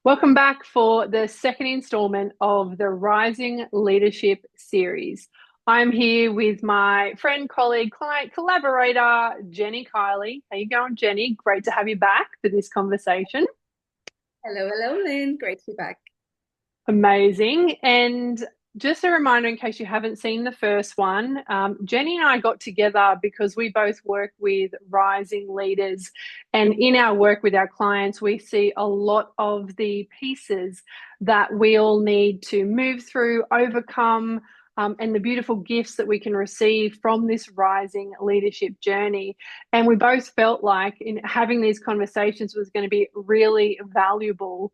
Welcome back for the second installment of the Rising Leadership series. I'm here with my friend, colleague, client, collaborator, Jenny Kiely. How you going, Jenny? Great to have you back for this conversation. Hello, hello, Lynn. Great to be back. Amazing. And just a reminder, in case you haven't seen the first one, Jenny and I got together because we both work with rising leaders. And in our work with our clients, we see a lot of the pieces that we all need to move through, overcome, and the beautiful gifts that we can receive from this rising leadership journey. And we both felt like in having these conversations was going to be really valuable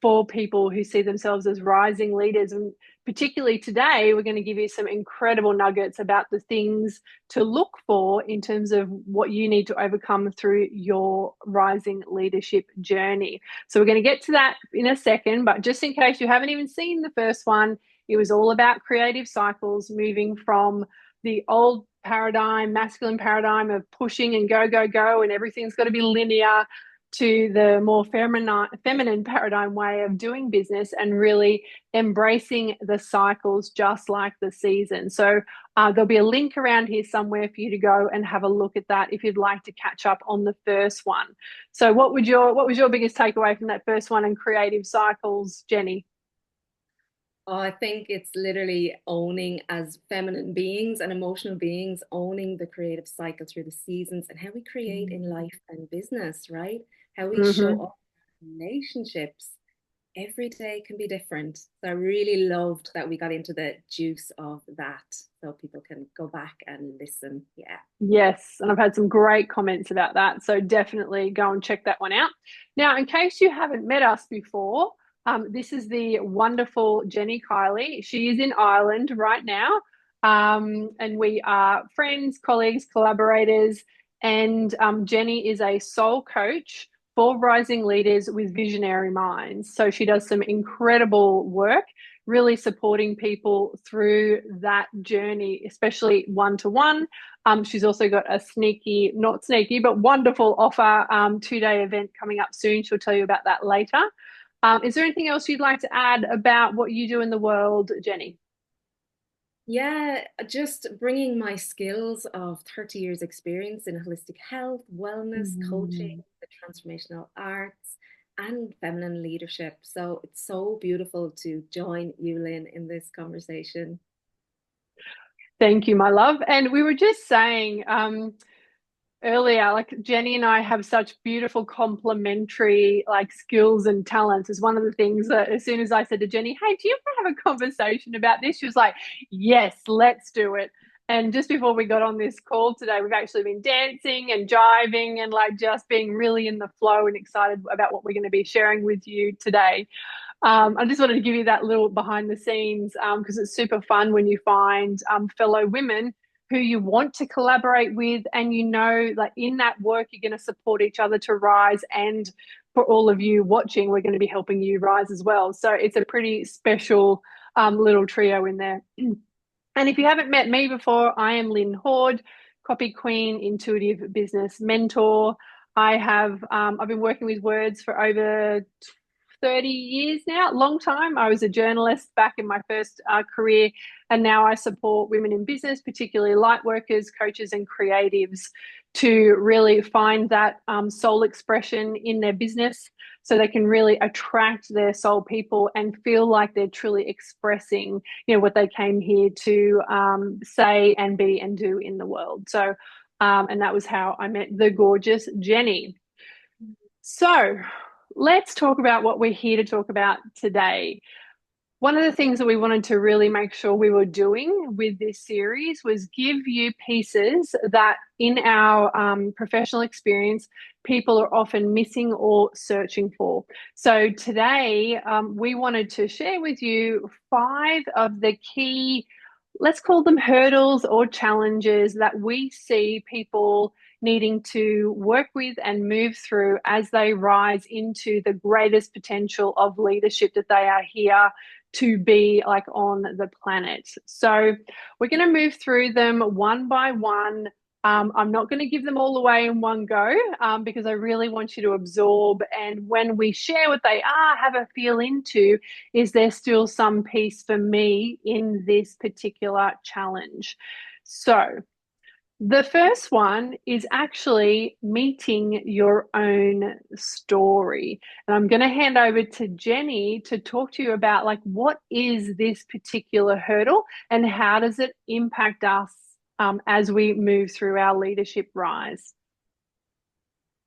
for people who see themselves as rising leaders. And particularly today, we're going to give you some incredible nuggets about the things to look for in terms of what you need to overcome through your rising leadership journey. So, we're going to get to that in a second, but just in case you haven't even seen the first one, it was all about creative cycles, moving from the old paradigm, masculine paradigm of pushing and go, go, go, and everything's got to be linear to the more feminine paradigm way of doing business and really embracing the cycles just like the season. So there'll be a link around here somewhere for you to go and have a look at that if you'd like to catch up on the first one. So what was your biggest takeaway from that first one and creative cycles, Jenny? Oh, I think it's literally owning as feminine beings and emotional beings, owning the creative cycle through the seasons and how we create in life and business, right? How we show Mm-hmm. up in relationships. Every day can be different. So I really loved that we got into the juice of that so people can go back and listen. Yeah. Yes, and I've had some great comments about that. So definitely go and check that one out. Now, in case you haven't met us before, this is the wonderful Jenny Kiely. She is in Ireland right now, and we are friends, colleagues, collaborators. And Jenny is a soul coach for rising leaders with visionary minds. So she does some incredible work really supporting people through that journey, especially one to one. She's also got a sneaky, not sneaky, but wonderful offer 2-day event coming up soon. She'll tell you about that later. Is there anything else you'd like to add about what you do in the world, Jenny? Yeah, just bringing my skills of 30 years experience in holistic health, wellness, coaching, Mm. the transformational arts, and feminine leadership. So it's so beautiful to join you, Lynn, in this conversation. Thank you, my love. And we were just saying earlier, like Jenny and I have such beautiful complementary like skills and talents. Is one of the things that as soon as I said to Jenny, "Hey, do you want to have a conversation about this?" She was like, "Yes, let's do it." And just before we got on this call today, we've actually been dancing and jiving and like just being really in the flow and excited about what we're going to be sharing with you today. I just wanted to give you that little behind the scenes because it's super fun when you find fellow women who you want to collaborate with, and you know, like in that work, you're going to support each other to rise. And for all of you watching, we're going to be helping you rise as well. So it's a pretty special little trio in there. And if you haven't met me before, I am Lynn Hord, copy queen, intuitive business mentor. I've been working with words for over 30 years now, long time. I was a journalist back in my first career, and now I support women in business, particularly light workers, coaches, and creatives to really find that soul expression in their business so they can really attract their soul people and feel like they're truly expressing, what they came here to say and be and do in the world. So, and that was how I met the gorgeous Jenny. So let's talk about what we're here to talk about today. One of the things that we wanted to really make sure we were doing with this series was give you pieces that in our professional experience, people are often missing or searching for. So today, we wanted to share with you 5 of the key, let's call them hurdles or challenges that we see people needing to work with and move through as they rise into the greatest potential of leadership that they are here to be like on the planet. So we're going to move through them one by one. I'm not going to give them all away in one go because I really want you to absorb. And when we share what they are, have a feel into, is there still some piece for me in this particular challenge? So, the first one is actually meeting your own story. And I'm going to hand over to Jenny to talk to you about like what is this particular hurdle and how does it impact us as we move through our leadership rise.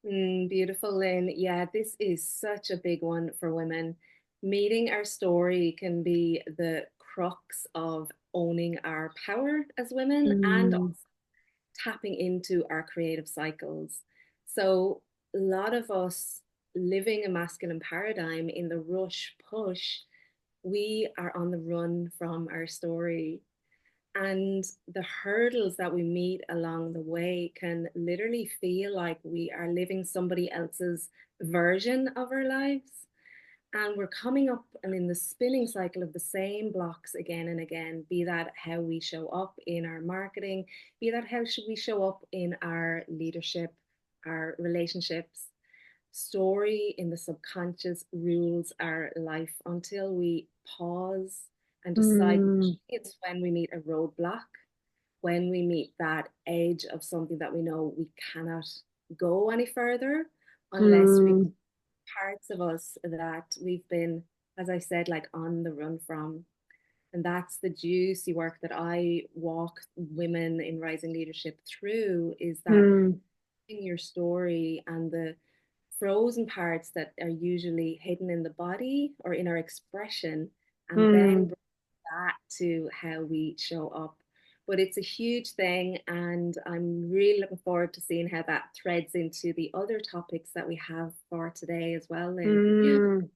Beautiful, Lynn. Yeah, this is such a big one for women. Meeting our story can be the crux of owning our power as women and Mm, tapping into our creative cycles. So, a lot of us living a masculine paradigm in the rush push, we are on the run from our story. And the hurdles that we meet along the way can literally feel like we are living somebody else's version of our lives. And we're coming up and in the spinning cycle of the same blocks again and again, be that how we show up in our marketing, be that how should we show up in our leadership, our relationships. Story in the subconscious rules our life until we pause and decide. mm, It's when we meet a roadblock, when we meet that edge of something that we know we cannot go any further unless we mm, parts of us that we've been, as I said, like on the run from. And that's the juicy work that I walk women in rising leadership through is that mm, in your story and the frozen parts that are usually hidden in the body or in our expression, and then mm. bring that to how we show up. But it's a huge thing, and I'm really looking forward to seeing how that threads into the other topics that we have for today as well, Lynn. Yeah. Mm.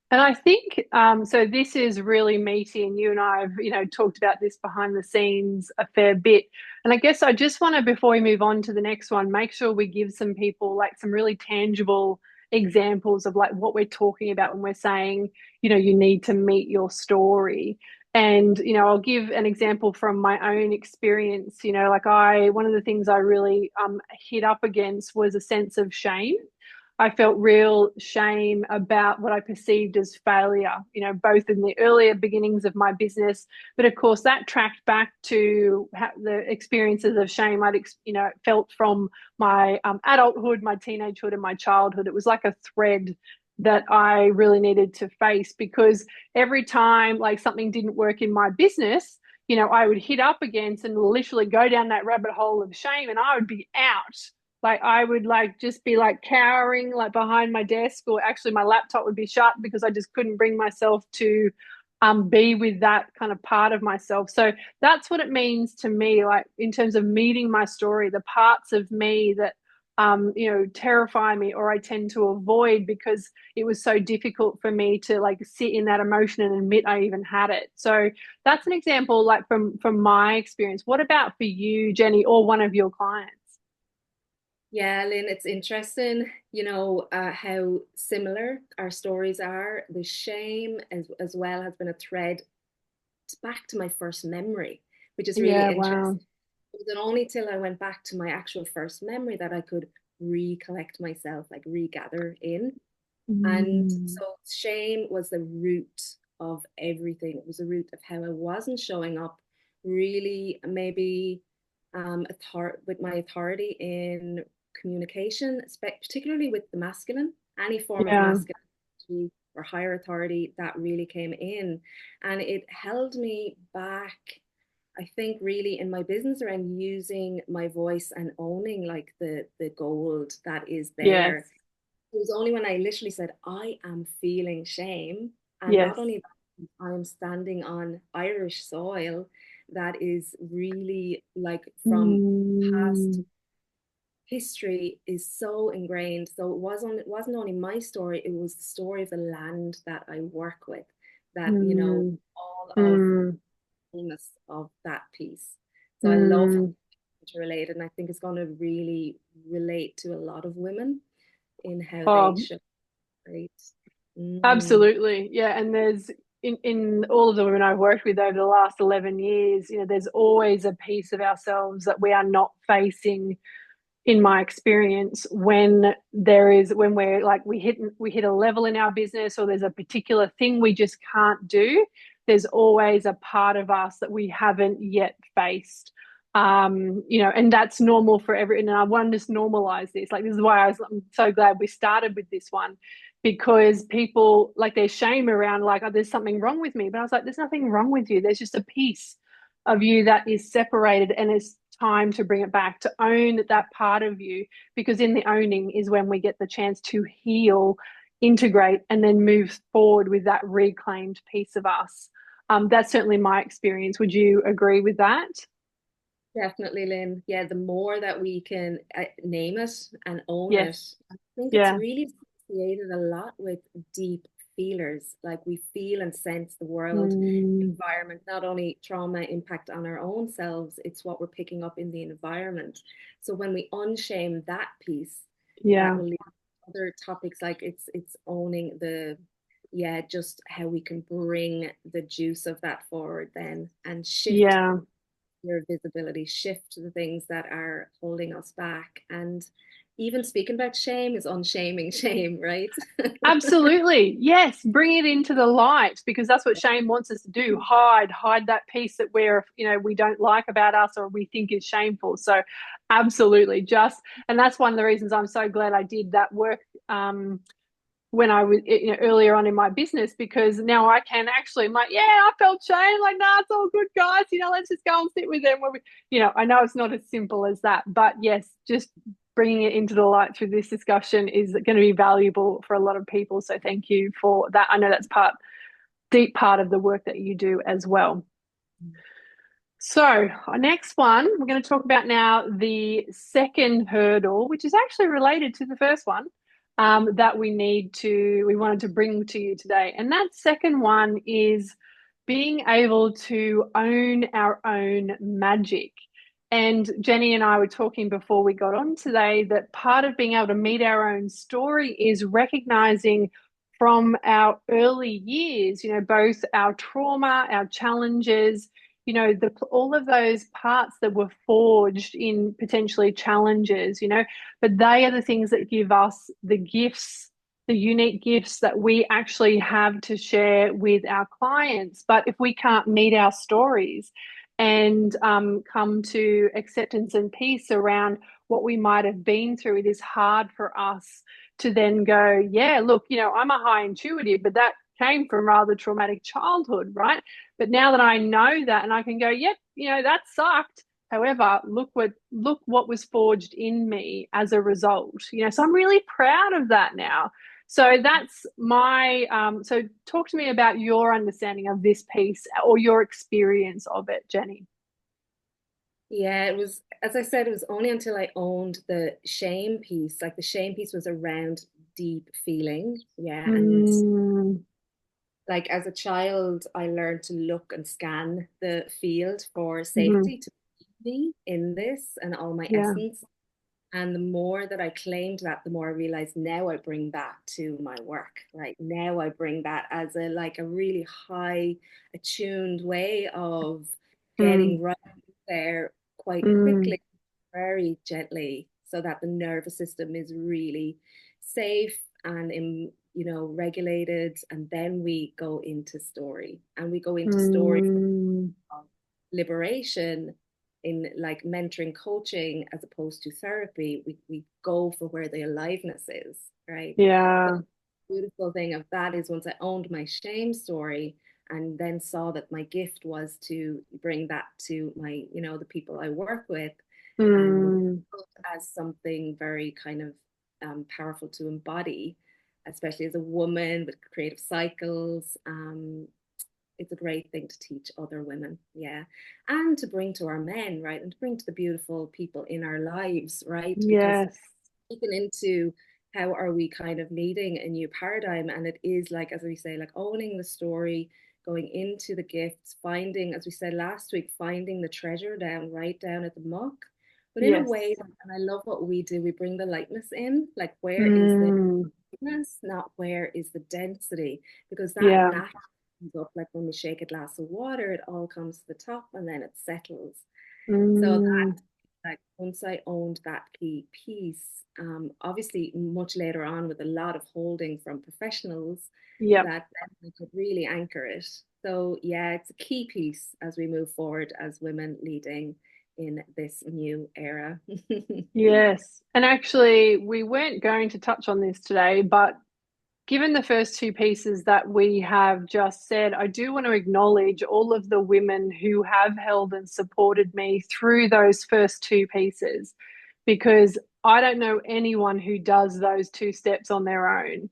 And I think so. This is really meaty, and you and I have, talked about this behind the scenes a fair bit. And I guess I just want to, before we move on to the next one, make sure we give some people like some really tangible examples of like what we're talking about when we're saying, you need to meet your story. And I'll give an example from my own experience. Like one of the things I really hit up against was a sense of shame. I felt real shame about what I perceived as failure, both in the earlier beginnings of my business, but of course that tracked back to the experiences of shame I'd, felt from my adulthood, my teenagehood, and my childhood. It was like a thread that I really needed to face because every time like something didn't work in my business, I would hit up against and literally go down that rabbit hole of shame and I would be out. Like I would like just be like cowering like behind my desk, or actually my laptop would be shut because I just couldn't bring myself to be with that kind of part of myself. So that's what it means to me, like in terms of meeting my story, the parts of me that terrify me or I tend to avoid because it was so difficult for me to like sit in that emotion and admit I even had it. So that's an example like from my experience. What about for you, Jenny, or one of your clients? Yeah, Lynn, it's interesting, how similar our stories are. The shame as well has been a thread back to my first memory, which is really Yeah, interesting. wow. It was only till I went back to my actual first memory that I could recollect myself, like regather in. And Mm, so shame was the root of everything. It was the root of how I wasn't showing up really, maybe with my authority in communication, particularly with the masculine, any form of yeah. masculinity or higher authority that really came in. And it held me back, I think, really in my business around using my voice and owning like the gold that is Yes. there. It was only when I literally said, I am feeling shame. And Yes. not only that, I'm standing on Irish soil that is really like from past Mm, history is so ingrained. So it wasn't only my story, it was the story of the land that I work with, that, mm, all of mm, fullness of that piece. So I love how mm. it's related, and I think it's going to really relate to a lot of women in how they Oh, show, right? Mm, absolutely. Yeah. And there's in all of the women I've worked with over the last 11 years, there's always a piece of ourselves that we are not facing, in my experience, when we're like we hit a level in our business, or there's a particular thing we just can't do. There's always a part of us that we haven't yet faced. And that's normal for everyone. And I want to just normalize this. Like, this is why I'm so glad we started with this one, because people, like, there's shame around, like, oh, there's something wrong with me. But I was like, there's nothing wrong with you. There's just a piece of you that is separated, and it's time to bring it back, to own that part of you, because in the owning is when we get the chance to heal, integrate, and then move forward with that reclaimed piece of us. That's certainly my experience. Would you agree with that? Definitely, Lynn. Yeah, the more that we can name it and own it, Yes. I think it's Yeah. really associated a lot with deep feelers. Like we feel and sense the world, Mm, environment, not only trauma impact on our own selves, it's what we're picking up in the environment. So when we unshame that piece, that yeah. will lead to other topics like it's owning yeah, just how we can bring the juice of that forward then and shift Yeah. your visibility, shift the things that are holding us back. And even speaking about shame is unshaming shame, right? Absolutely. Yes. Bring it into the light, because that's what shame wants us to do. Hide that piece that we don't like about us, or we think is shameful. So absolutely. And that's one of the reasons I'm so glad I did that work, when I was, earlier on in my business, because now I can actually, I'm like, yeah, I felt shame. Like, nah, it's all good, guys. Let's just go and sit with them. I know it's not as simple as that, but yes, just bringing it into the light through this discussion is going to be valuable for a lot of people. So thank you for that. I know that's deep part of the work that you do as well. So, our next one, we're going to talk about now the second hurdle, which is actually related to the first one, that we wanted to bring to you today. And that second one is being able to own our own magic. And Jenny and I were talking before we got on today that part of being able to meet our own story is recognizing from our early years, both our trauma, our challenges, all of those parts that were forged in potentially challenges, but they are the things that give us the gifts, the unique gifts that we actually have to share with our clients. But if we can't meet our stories and come to acceptance and peace around what we might have been through, it is hard for us to then go, yeah, look, I'm a high intuitive, but that came from rather traumatic childhood, right? But now that I know that, and I can go, yep, that sucked. However, look what was forged in me as a result. So I'm really proud of that now. So that's my so talk to me about your understanding of this piece, or your experience of it, Jenny. Yeah, it was, as I said, it was only until I owned the shame piece. Like the shame piece was around deep feeling. Yeah. And Mm, like as a child, I learned to look and scan the field for mhm. safety to be in this and all my Yeah. essence. And the more that I claimed that, the more I realized now I bring that to my work. Right now I bring that as a really high attuned way of Mm, getting right there quite mm, quickly, very gently, so that the nervous system is really safe and regulated. And then we go into story, and we go into story mm. of liberation in like mentoring coaching as opposed to therapy. We go for where the aliveness is, right? The Yeah. beautiful thing of that is once I owned my shame story and then saw that my gift was to bring that to the people I work with, and Mm, as something very kind of powerful to embody, especially as a woman with creative cycles. It's a great thing to teach other women, yeah, and to bring to our men, right, and to bring to the beautiful people in our lives, right, because yes. taken into how are we kind of needing a new paradigm. And it is like, as we say, like owning the story, going into the gifts, finding, as we said last week, finding the treasure down right down at the muck, but in a Yes. way and I love what we do, we bring the lightness in, like where is the Mm, lightness, not where is the density, because that yeah. natural comes up like when we shake a glass of water, it all comes to the top and then it settles. So Mm, that, like, once I owned that key piece, obviously much later on with a lot of holding from professionals, yep. that then we could really anchor it. So yeah, it's a key piece as we move forward as women leading in this new era. Yes. And actually, we weren't going to touch on this today, but given the first two pieces that we have just said, I do want to acknowledge all of the women who have held and supported me through those first two pieces, because I don't know anyone who does those two steps on their own,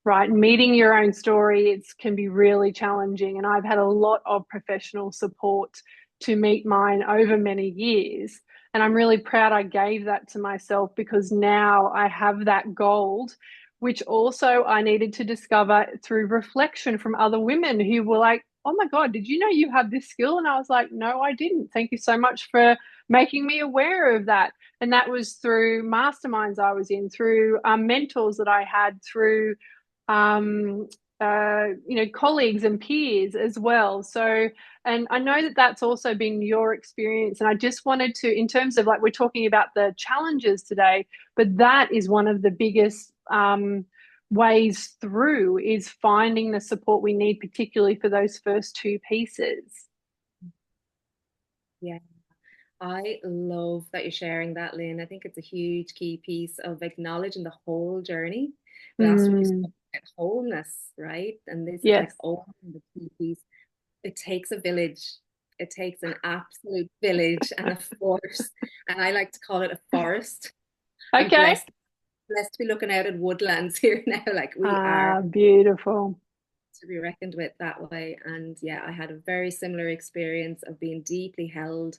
right? Meeting your own story, it can be really challenging. And I've had a lot of professional support to meet mine over many years. And I'm really proud I gave that to myself, because now I have that gold, which also I needed to discover through reflection from other women who were like, oh my God, did you know you have this skill? And I was like, no, I didn't. Thank you so much for making me aware of that. And that was through masterminds I was in, through mentors that I had, through um, colleagues and peers as well. So, and I know that that's also been your experience. And I just wanted to, in terms of like, we're talking about the challenges today, but that is one of the biggest ways through, is finding the support we need, particularly for those first two pieces. Yeah. I love that you're sharing that, Lynn. I think it's a huge key piece of acknowledging the whole journey. Last week we Mm, spoke about wholeness, right? And this is like yes. owning the key piece. It takes a village. It takes an absolute village and a force. And I like to call it a forest. I'm Okay. blessed to be looking out at woodlands here now. Like we are Ah, beautiful. to be reckoned with that way. And yeah, I had a very similar experience of being deeply held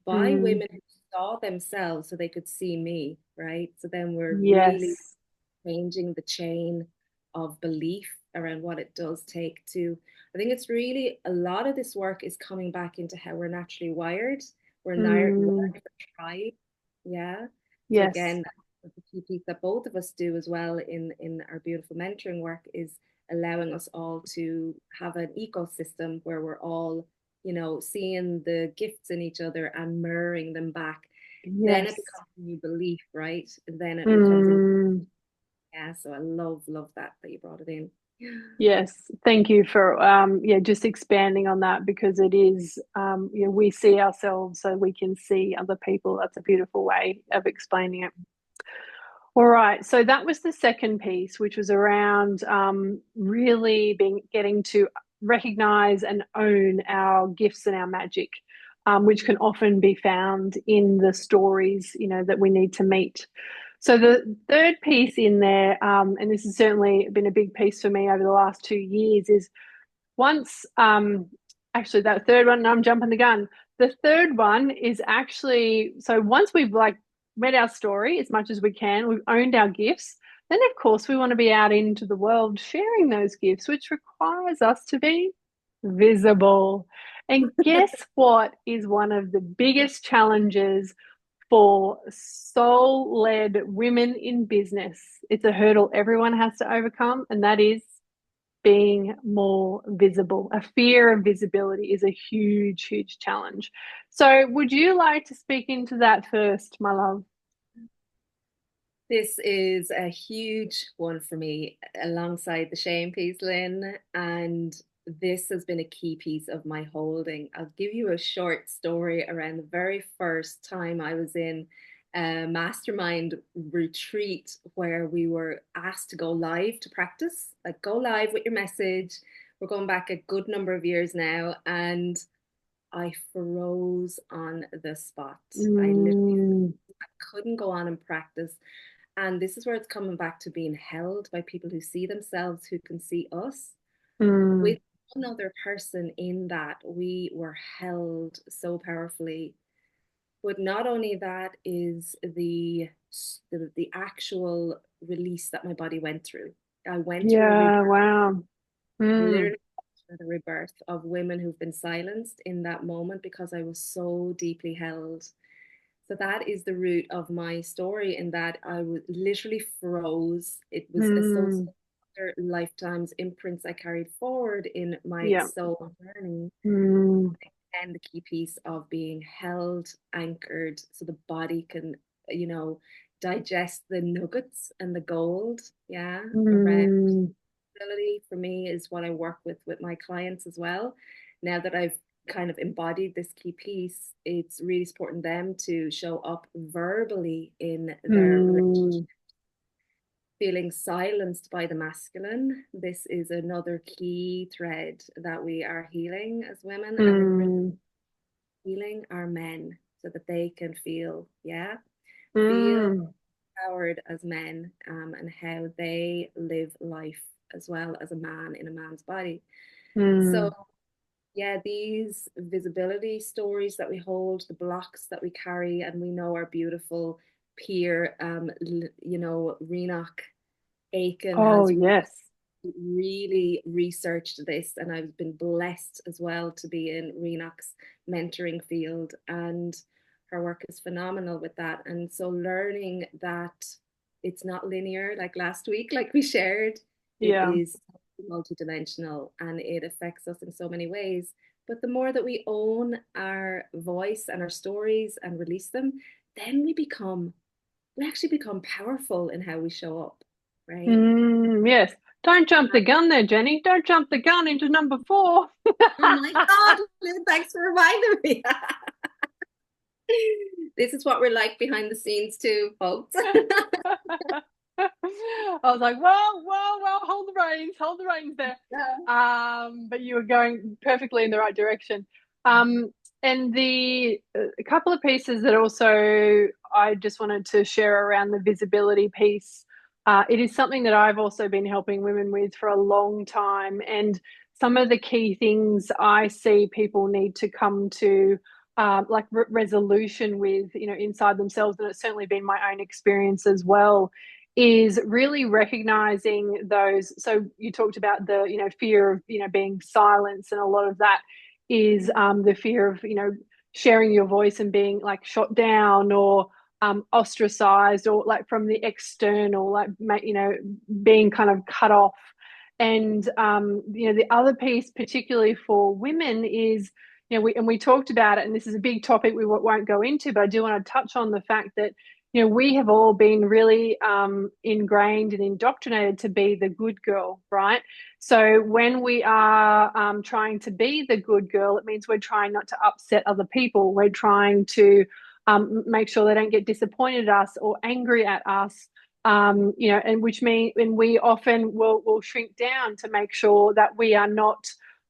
by Mm, women who saw themselves so they could see me, right? So then we're really yes. changing the chain of belief around what it does take to. I think it's really a lot of this work is coming back into how we're naturally wired. We're Mm, wired for tribe. Yeah. So yes. again, that's the key piece that both of us do as well in our beautiful mentoring work is allowing us all to have an ecosystem where we're all, seeing the gifts in each other and mirroring them back. Then it Yes. becomes a new belief, right? Then it becomes in, Mm, yeah. So I love that you brought it in. yes. Thank you for yeah, just expanding on that, because it is we see ourselves so we can see other people. That's a beautiful way of explaining it. All right. So that was the second piece, which was around really getting to recognize and own our gifts and our magic, which can often be found in the stories, that we need to meet. So the third piece in there, and this has certainly been a big piece for me over the last 2 years, is once actually that third one, I'm jumping the gun. The third one is actually, so once we've like read our story as much as we can, we've owned our gifts, then of course we want to be out into the world sharing those gifts, which requires us to be visible. And guess what is one of the biggest challenges for soul-led women in business? It's a hurdle everyone has to overcome, and that is being more visible. A fear of visibility is a huge, huge challenge. So, would you like to speak into that first, my love? This is a huge one for me alongside the shame piece, Lynn. And this has been a key piece of my holding. I'll give you a short story around the very first time I was in a mastermind retreat where we were asked to go live to practice, like go live with your message. We're going back a good number of years now. And I froze on the spot. I literally Mm, couldn't go on and practice. And this is where it's coming back to being held by people who see themselves, who can see us. mm, With another person in that, we were held so powerfully. But not only that is the actual release that my body went through. I went through a yeah, rebirth, wow. Mm, literally the rebirth of women who've been silenced in that moment because I was so deeply held. So that is the root of my story in that I literally froze. It was associated mm, other lifetimes imprints I carried forward in my Yeah. soul journey. Mm, And the key piece of being held, anchored, so the body can, you know, digest the nuggets and the gold. Yeah, around mm, ability for me is what I work with my clients as well. Now that I've kind of embodied this key piece, it's really supporting them to show up verbally in their relationship. mm, Feeling silenced by the masculine. This is another key thread that we are healing as women, and we're really mm, healing our men so that they can feel, yeah, feel mm, empowered as men, and how they live life as well as a man in a man's body. So mm. yeah, these visibility stories that we hold, the blocks that we carry, and we know our beautiful peer, Renoch Aiken Oh, has yes. really researched this, and I've been blessed as well to be in Renoch's mentoring field, and her work is phenomenal with that. And so learning that it's not linear, like last week, like we shared, it Yeah. is multidimensional and it affects us in so many ways. But the more that we own our voice and our stories and release them, then we actually become powerful in how we show up, right? Yes. Don't jump the gun there, Jenny. Don't jump the gun into number 4. Oh my God, Lynn, thanks for reminding me. This is what we're like behind the scenes too, folks. I was like, whoa, hold the reins there. But you were going perfectly in the right direction. And the a couple of pieces that also I just wanted to share around the visibility piece. It is something that I've also been helping women with for a long time. And some of the key things I see people need to come to like resolution with, inside themselves, and it's certainly been my own experience as well, is really recognizing those. So you talked about the, fear of, being silenced, and a lot of that is the fear of, sharing your voice and being like shot down or ostracized, or like from the external, like, being kind of cut off. And the other piece, particularly for women, is, we talked about it, and this is a big topic we won't go into, but I do want to touch on the fact that, we have all been really ingrained and indoctrinated to be the good girl, right? So when we are trying to be the good girl, it means we're trying not to upset other people. We're trying to make sure they don't get disappointed at us or angry at us. And which mean, and we often will shrink down to make sure that we are not,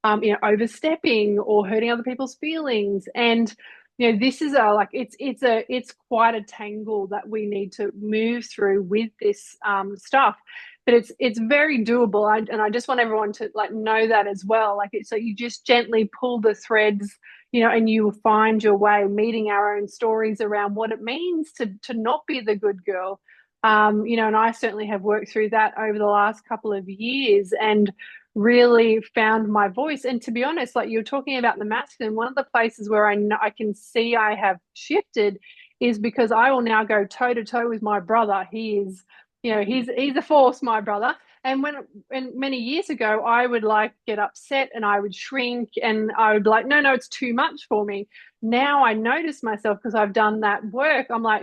overstepping or hurting other people's feelings. And this is it's quite a tangle that we need to move through with this stuff. But it's very doable. And I just want everyone to like know that as well. Like, so you just gently pull the threads, and you will find your way, meeting our own stories around what it means to not be the good girl. And I certainly have worked through that over the last couple of years and really found my voice. And to be honest, like you're talking about the masculine, one of the places where I know I can see I have shifted is because I will now go toe to toe with my brother. He is, he's a force, my brother. And when many years ago, I would like get upset and I would shrink and I would be like, no, it's too much for me. Now I notice myself because I've done that work. I'm like,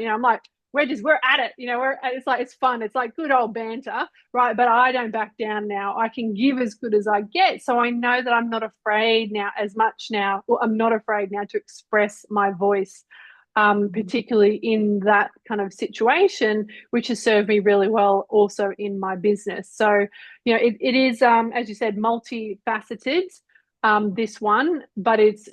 we're at it, it's like, it's fun. It's like good old banter, right? But I don't back down now. I can give as good as I get. So I know that I'm not afraid now as much now. Well, I'm not afraid now to express my voice, particularly in that kind of situation, which has served me really well also in my business. So, it is, as you said, multifaceted, this one, but it's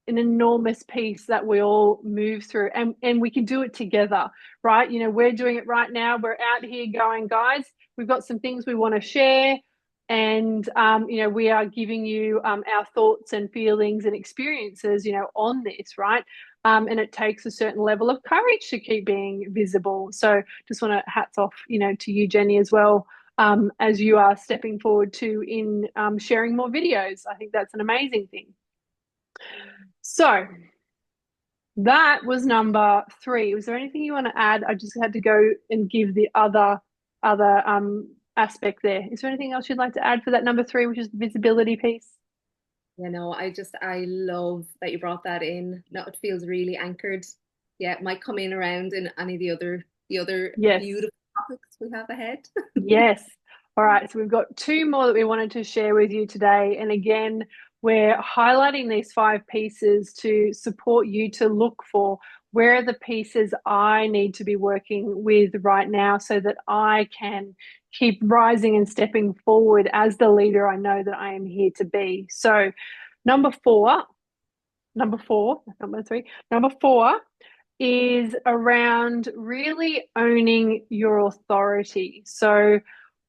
an enormous piece that we all move through, and we can do it together, right? We're doing it right now. We're out here going, guys, we've got some things we want to share, and we are giving you our thoughts and feelings and experiences, on this, right? And it takes a certain level of courage to keep being visible. So just want to hats off, to you, Jenny, as well, as you are stepping forward to in sharing more videos. I think that's an amazing thing. So that was number 3. Was there anything you want to add? I just had to go and give the other aspect there. Is there anything else you'd like to add for that number three, which is the visibility piece? I love that you brought that in. No, it feels really anchored. Yeah, it might come in around in any of the other Yes. beautiful topics we have ahead. Yes. All right. So we've got two more that we wanted to share with you today. And again, we're highlighting these five pieces to support you to look for where are the pieces I need to be working with right now so that I can keep rising and stepping forward as the leader I know that I am here to be. So, number four, number three, number four is around really owning your authority. So,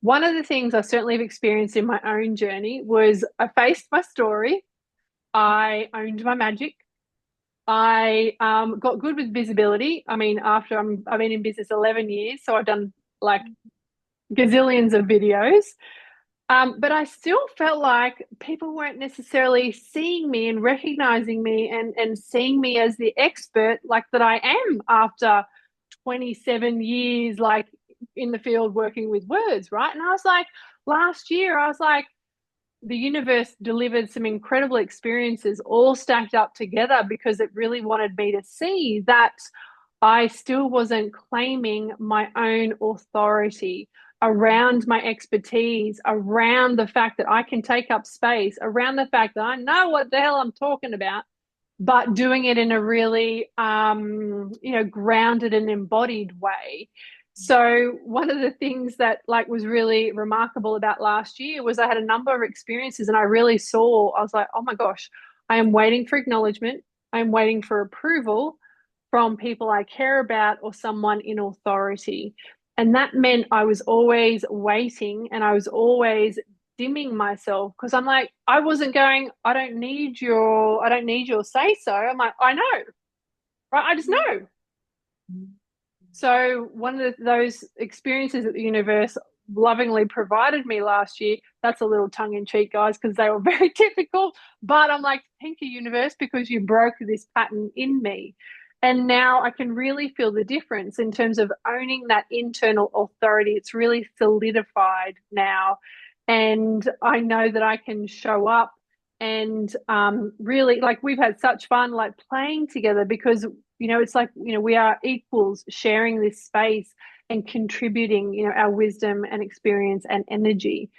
one of the things I certainly have experienced in my own journey was I faced my story, I owned my magic. I got good with visibility. I mean, I've been in business 11 years, so I've done like gazillions of videos. But I still felt like people weren't necessarily seeing me and recognizing me and seeing me as the expert like that I am after 27 years, like in the field working with words, right? And I was like, last year, I was like, the universe delivered some incredible experiences all stacked up together because it really wanted me to see that I still wasn't claiming my own authority around my expertise, around the fact that I can take up space, around the fact that I know what the hell I'm talking about, but doing it in a really grounded and embodied way. So one of the things that like was really remarkable about last year was I had a number of experiences and I really saw, I was like, oh my gosh, I am waiting for acknowledgement, I'm waiting for approval from people I care about or someone in authority. And that meant I was always waiting and I was always dimming myself because I'm like, I wasn't going, I don't need your say so. I'm like, I know, right? I just know. So one of those experiences that the universe lovingly provided me last year, that's a little tongue in cheek, guys, because they were very difficult. But I'm like, thank you, universe, because you broke this pattern in me. And now I can really feel the difference in terms of owning that internal authority. It's really solidified now. And I know that I can show up and really, like, we've had such fun, like, playing together because it's like, we are equals sharing this space and contributing, our wisdom and experience and energy.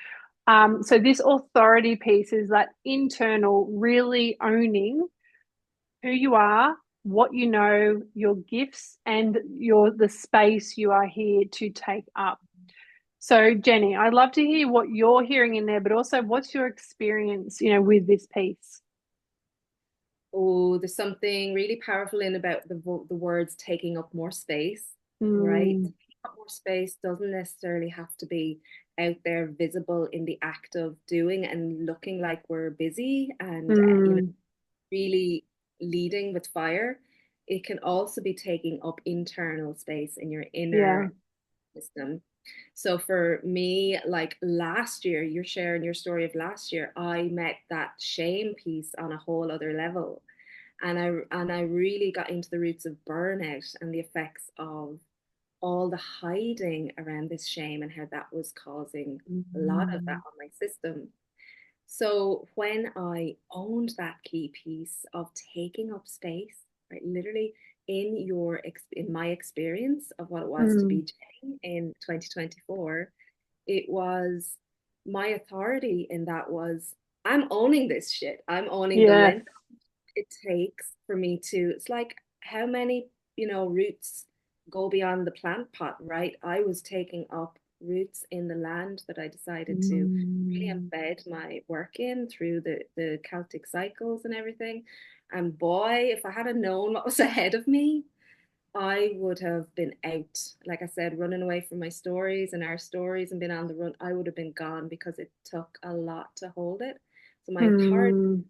So this authority piece is that internal, really owning who you are, what you know, your gifts, and the space you are here to take up. So Jenny, I'd love to hear what you're hearing in there, but also what's your experience, with this piece? Oh, there's something really powerful in about the words taking up more space, right? Mm, Taking up more space doesn't necessarily have to be out there visible in the act of doing and looking like we're busy and mm, really leading with fire. It can also be taking up internal space in your yeah. inner system. So for me, like last year, you're sharing your story of last year, I met that shame piece on a whole other level. And I really got into the roots of burnout and the effects of all the hiding around this shame and how that was causing a lot of that Mm, on my system. So when I owned that key piece of taking up space, right, literally in my experience of what it was to be mm, Jenny in 2024, it was my authority in that was I'm owning this shit. I'm owning the yes. length it takes for me to, it's like how many, roots go beyond the plant pot, right? I was taking up roots in the land that I decided to really Mm, embed my work in through the Celtic cycles and everything. And boy, if I had known what was ahead of me, I would have been out, like I said, running away from my stories and our stories and been on the run. I would have been gone because it took a lot to hold it. So my authority, mm,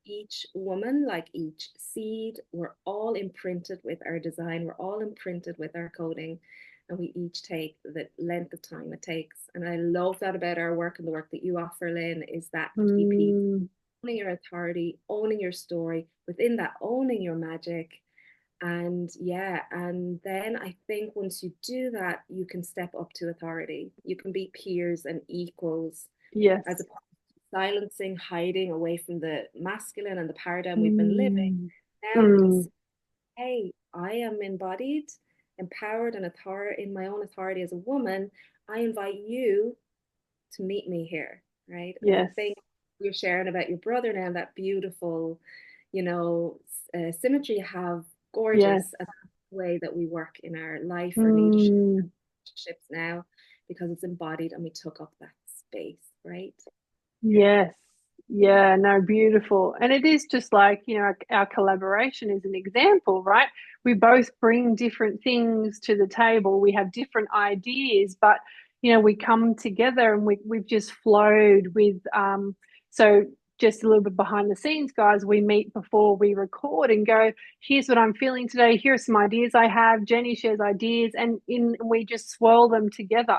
each woman, like each seed, we're all imprinted with our design, we're all imprinted with our coding, and we each take the length of time it takes. And I love that about our work and the work that you offer, Lynn, is that key piece, mm, owning your authority, owning your story, within that, owning your magic, And yeah, and then I think once you do that, you can step up to authority. You can be peers and equals Yes. as opposed to silencing, hiding away from the masculine and the paradigm we've been living. Mm. Now we can say, Mm. hey, I am embodied, empowered, and authority in my own authority as a woman. I invite you to meet me here, right? And I Yes. think you're sharing about your brother now, that beautiful, you know, symmetry you have, Yes. gorgeous, and the way that we work in our life, our leadership Mm. relationships now, because it's embodied and we took up that space, right? Yes. Yeah, no, beautiful. And it is just like, our collaboration is an example, right? We both bring different things to the table. We have different ideas, but, we come together and we've just flowed with, so just a little bit behind the scenes, guys, we meet before we record and go, here's what I'm feeling today. Here are some ideas I have. Jenny shares ideas we just swirl them together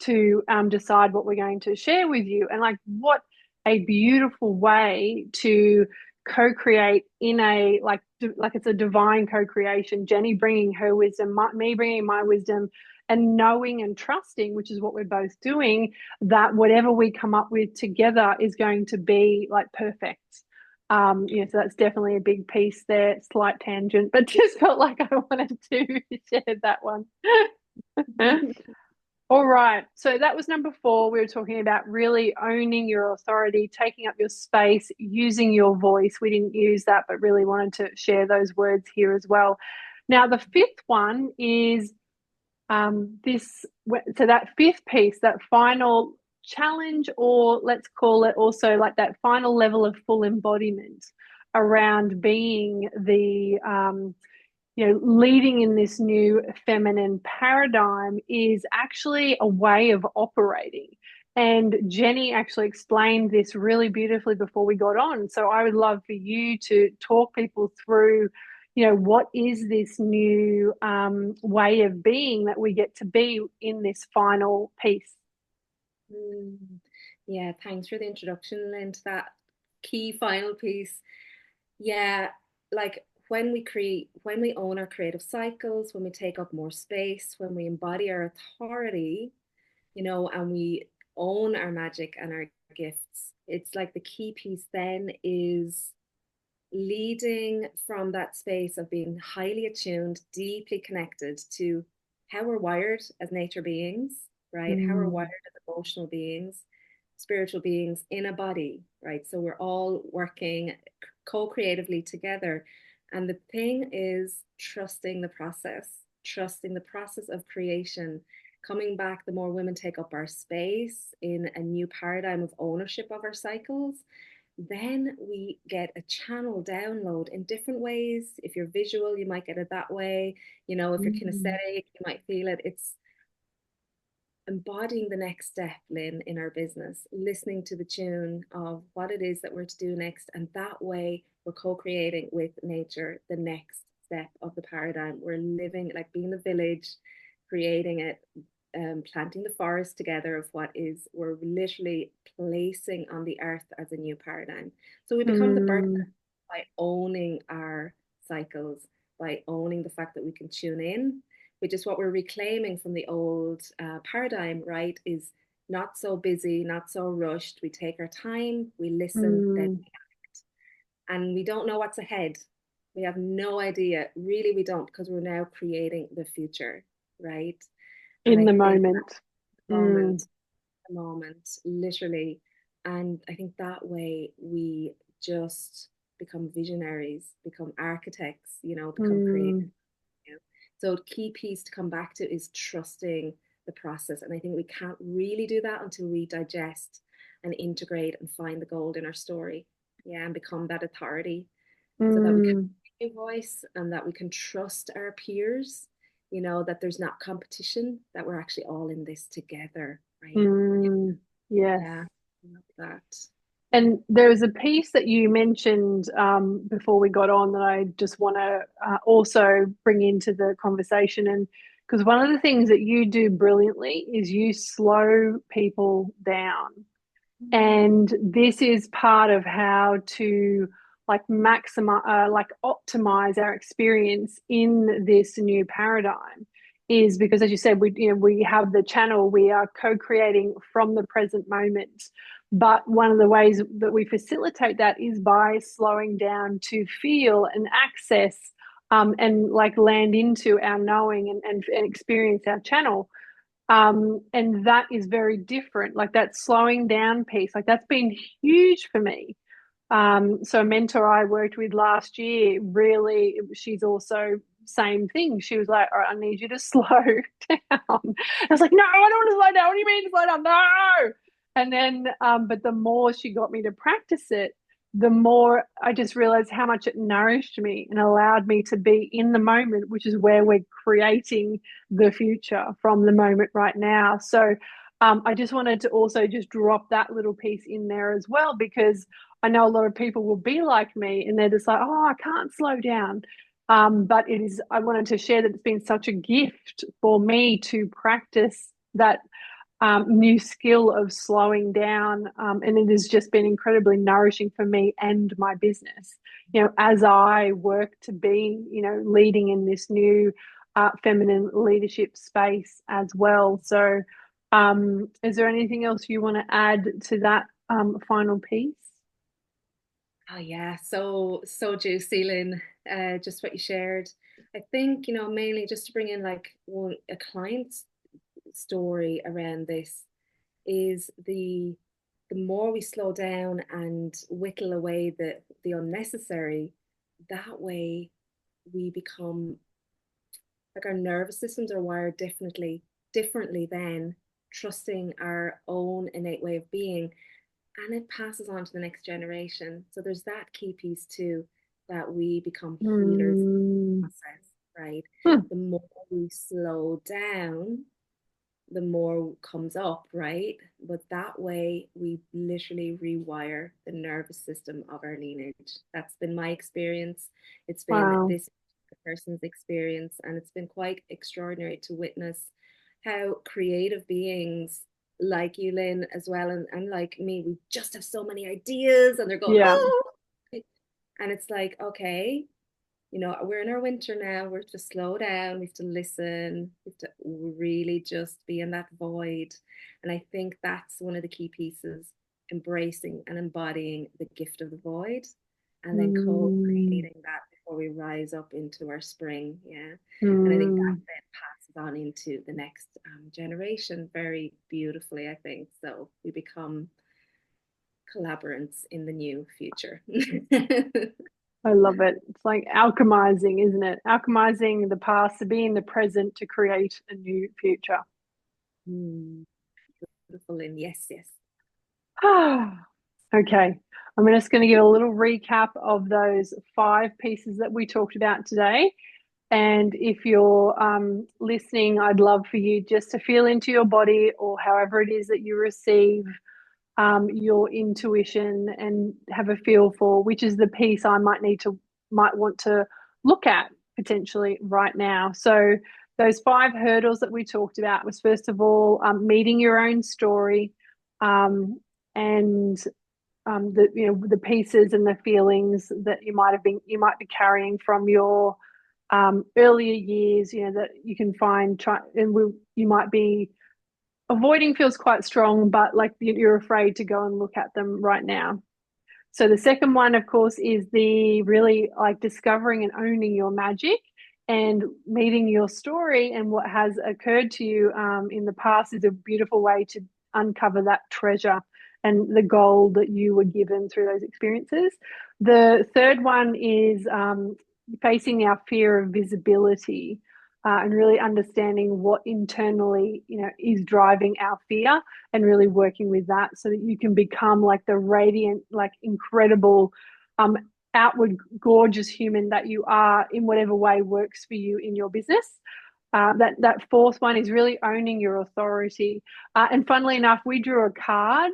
to decide what we're going to share with you. And like, what a beautiful way to co-create in a like it's a divine co-creation. Jenny bringing her wisdom, me bringing my wisdom, and knowing and trusting, which is what we're both doing, that whatever we come up with together is going to be like perfect. So that's definitely a big piece there. Slight tangent, but just felt like I wanted to share that one. All right. So that was number four. We were talking about really owning your authority, taking up your space, using your voice. We didn't use that, but really wanted to share those words here as well. Now, the fifth one is this. So that fifth piece, that final challenge, or let's call it also like that final level of full embodiment around being leading in this new feminine paradigm is actually a way of operating. And Jenny actually explained this really beautifully before we got on. So I would love for you to talk people through, what is this new way of being that we get to be in this final piece? Mm. Yeah, thanks for the introduction, Lynn, to that key final piece. Yeah, like when we own our creative cycles, when we take up more space, when we embody our authority, and we own our magic and our gifts, it's like the key piece then is leading from that space of being highly attuned, deeply connected to how we're wired as nature beings, right? How we're wired Mm, as emotional beings, spiritual beings in a body, right? So we're all working co-creatively together. And the thing is trusting the process of creation. Coming back, the more women take up our space in a new paradigm of ownership of our cycles, then we get a channel download in different ways. If you're visual, you might get it that way. If you're mm, kinesthetic, you might feel it. It's embodying the next step, Lynn, in our business, listening to the tune of what it is that we're to do next. And that way, we're co creating with nature the next step of the paradigm. We're living, like being the village, creating it, planting the forest together of what is, we're literally placing on the earth as a new paradigm. So we become the birth mm, by owning our cycles, by owning the fact that we can tune in, which is what we're reclaiming from the old paradigm, right? Is not so busy, not so rushed. We take our time, we listen, then mm. we act. And we don't know what's ahead. We have no idea. Really, we don't, because we're now creating the future, right? And In I the think moment. Mm, moment, the moment, literally. And I think that way we just become visionaries, become architects, become creators. mm, Yeah. So key piece to come back to is trusting the process. And I think we can't really do that until we digest and integrate and find the gold in our story. Yeah, and become that authority so that we can mm, have a voice and that we can trust our peers, that there's not competition, that we're actually all in this together, right? mm. Yes. Yeah, I love that. And there was a piece that you mentioned before we got on that I just want to also bring into the conversation. And because one of the things that you do brilliantly is you slow people down. Mm, And this is part of how to like maximize, like optimize our experience in this new paradigm is because, as you said, we have the channel, we are co-creating from the present moment. But one of the ways that we facilitate that is by slowing down to feel and access and like land into our knowing and experience our channel. And that is very different. Like that slowing down piece, like that's been huge for me. So a mentor I worked with last year, really, she's also same thing. She was like, all right, I need you to slow down. I was like, no, I don't want to slow down. What do you mean slow down? No. And then, but the more she got me to practice it, the more I just realized how much it nourished me and allowed me to be in the moment, which is where we're creating the future from the moment right now. So I just wanted to also just drop that little piece in there as well, because I know a lot of people will be like me and they're just like, oh, I can't slow down. But it is, I wanted to share that it's been such a gift for me to practice that new skill of slowing down. And it has just been incredibly nourishing for me and my business, as I work to be, leading in this new feminine leadership space as well. So, is there anything else you want to add to that final piece? Oh yeah, so juicy, Lynn. Just what you shared. I think, mainly just to bring in like a client's story around this is the more we slow down and whittle away the unnecessary, that way we become like our nervous systems are wired differently than trusting our own innate way of being, and it passes on to the next generation. So there's that key piece too, that we become healers in the Mm. process, right? Hmm. The more we slow down, the more comes up, right? But that way we literally rewire the nervous system of our lineage. That's been my experience. It's been Wow. this person's experience, and it's been quite extraordinary to witness how creative beings like you, Lynn, as well, and like me, we just have so many ideas and they're going, Yeah. oh, and it's like, okay, we're in our winter now. We're to slow down. We have to listen. We have to really just be in that void. And I think that's one of the key pieces, embracing and embodying the gift of the void and then Mm. co-creating that before we rise up into our spring. Yeah. And I think that Mm. then passes on into the next generation very beautifully, I think. So we become collaborants in the new future. I love it. It's like alchemizing, isn't it? Alchemizing the past to be in the present to create a new future. Mm, beautiful. And yes, yes. Okay. I'm just going to give a little recap of those 5 pieces that we talked about today. And if you're listening, I'd love for you just to feel into your body or however it is that you receive your intuition and have a feel for which is the piece I might want to look at potentially right now. So those 5 hurdles that we talked about was, first of all, meeting your own story, and the pieces and the feelings that you might be carrying from your earlier years, that you can find you might be avoiding, feels quite strong, but like you're afraid to go and look at them right now. So the second one, of course, is the really like discovering and owning your magic and meeting your story and what has occurred to you in the past is a beautiful way to uncover that treasure and the gold that you were given through those experiences. The third one is facing our fear of visibility. And really understanding what internally, is driving our fear and really working with that so that you can become like the radiant, like incredible, um, outward gorgeous human that you are in whatever way works for you in your business. That fourth one is really owning your authority. And funnily enough, we drew a card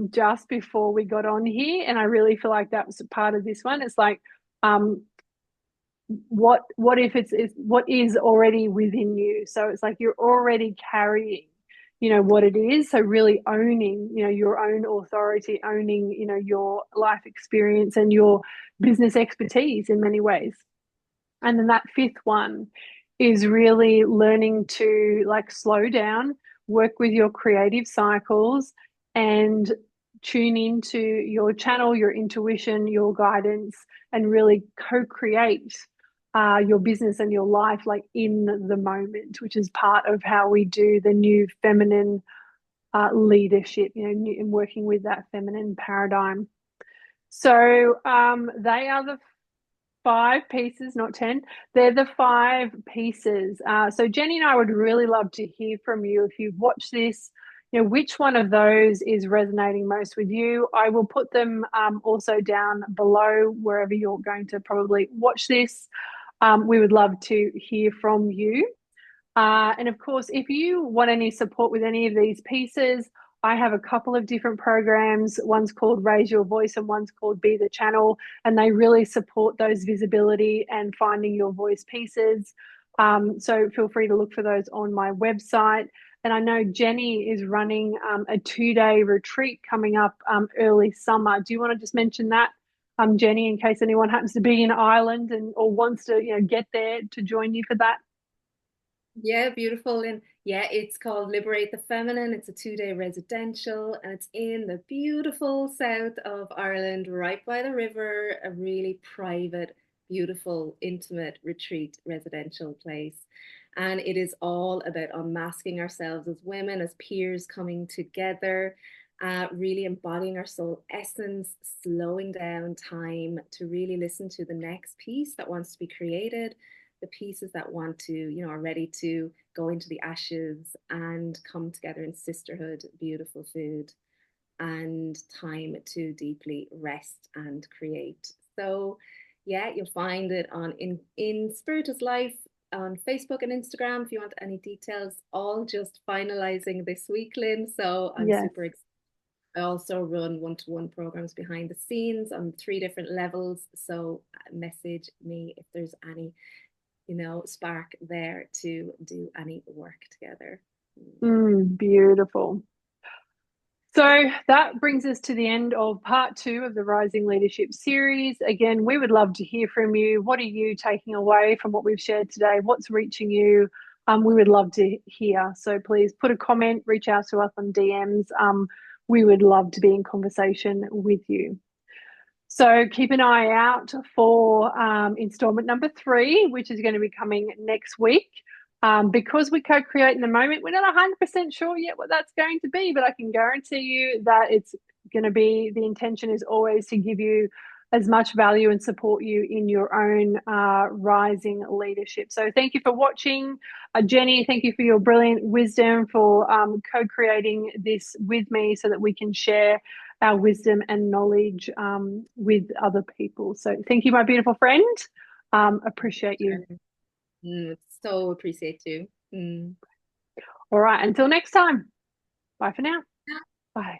just before we got on here, and I really feel like that was a part of this one. It's like, um, what if it's what is already within you? So it's like you're already carrying what it is. So really owning, your own authority, owning, your life experience and your business expertise in many ways. And then that fifth one is really learning to like slow down, work with your creative cycles, and tune into your channel, your intuition, your guidance, and really co-create your business and your life like in the moment, which is part of how we do the new feminine leadership, and working with that feminine paradigm. So they are the five pieces, not 10. They're the five pieces. So Jenny and I would really love to hear from you if you've watched this. Which one of those is resonating most with you? I will put them also down below wherever you're going to probably watch this. We would love to hear from you. And of course, if you want any support with any of these pieces, I have a couple of different programs. One's called Raise Your Voice and one's called Be the Channel. And they really support those visibility and finding your voice pieces. So feel free to look for those on my website. And I know Jenny is running a 2-day retreat coming up early summer. Do you want to just mention that, Jenny, in case anyone happens to be in Ireland and or wants to, get there to join you for that? Yeah, beautiful. And yeah, it's called Liberate the Feminine. It's a 2-day residential and it's in the beautiful south of Ireland, right by the river, a really private, beautiful, intimate retreat residential place. And it is all about unmasking ourselves as women, as peers coming together, really embodying our soul essence, slowing down time to really listen to the next piece that wants to be created, the pieces that want to, are ready to go into the ashes and come together in sisterhood, beautiful food, and time to deeply rest and create. So, yeah, you'll find it on in Spirit is Life on Facebook and Instagram if you want any details. All just finalizing this week, Lynn. So I'm Yes. super excited. I also run one-to-one programs behind the scenes on 3 different levels. So message me if there's any spark there to do any work together. Beautiful. So that brings us to the end of part 2 of the Rising Leadership series. Again, we would love to hear from you. What are you taking away from what we've shared today? What's reaching you? We would love to hear. So please put a comment, reach out to us on DMs. We would love to be in conversation with you. So keep an eye out for installment number 3, which is going to be coming next week. Because we co-create in the moment, we're not 100% sure yet what that's going to be, but I can guarantee you that it's going to be, the intention is always to give you as much value and support you in your own rising leadership. So thank you for watching. Jenny, thank you for your brilliant wisdom for co-creating this with me so that we can share our wisdom and knowledge with other people. So thank you, my beautiful friend. Appreciate you. So appreciate you. All right, until next time. Bye for now. Bye.